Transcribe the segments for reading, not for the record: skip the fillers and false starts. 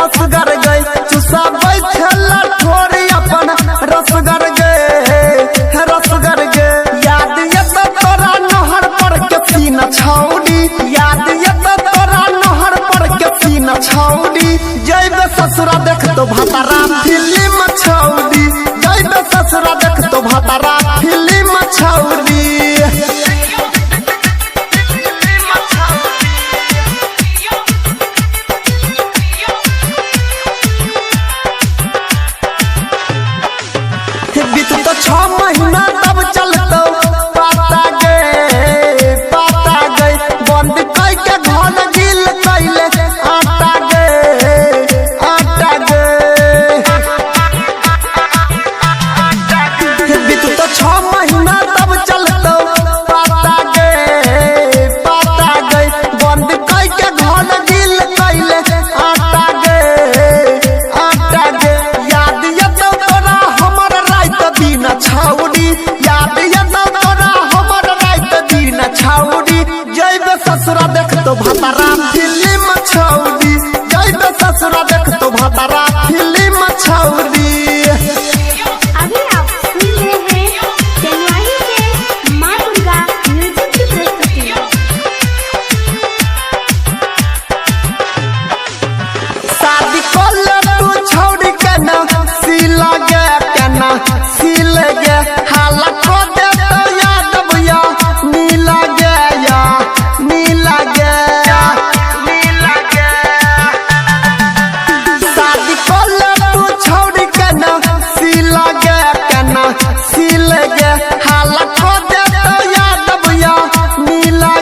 असगर गए चुसा बैठला ठोरी अपन रसगर गे याद ये तो तोरा नहर पर के सीना छौड़ी याद ये तो तोरा नहर पर के सीना छौड़ी जइबे ससुरा देख तो भतारा फिल्म छौड़ी जइबे ससुरा देख तो भतारा फिल्म छौड़ी बीत तो 6 महीना तब चलतो पाता गए बंद कई के घन गिल कैले आटा गे बीत तो 6 महीना तब चलतो पाता गए बंद कई के घन गिल कैले आटा गे याद ये तो तोरा हमर रात दिन छौड़ी याद ये तो तोरा हमर रात दिन छौड़ी जइबे ससुरा देख तो भतारा फिल्म छौड़ी जइबे ससुरा देख तो भतारा फिल्म छौड़ी। अभी आप सुन रहे हैं जनवरी से मां दुर्गा म्यूजिक की प्रस्तुति। शादी कर ले तू छौड़ी के ना सिल गे हाला को दे तो याद भैया नीला गे शादी कर ले तू छौड़ी के ना सिल गे हाला को दे तो याद भैया नीला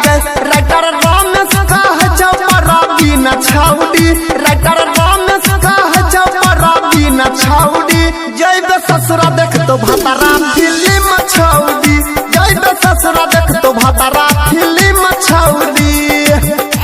गे राइटर रमेश कह जबरा बिना छौड़ी राइटर रमेश कह जबरा बिना छौड़ी जइबे ससुरा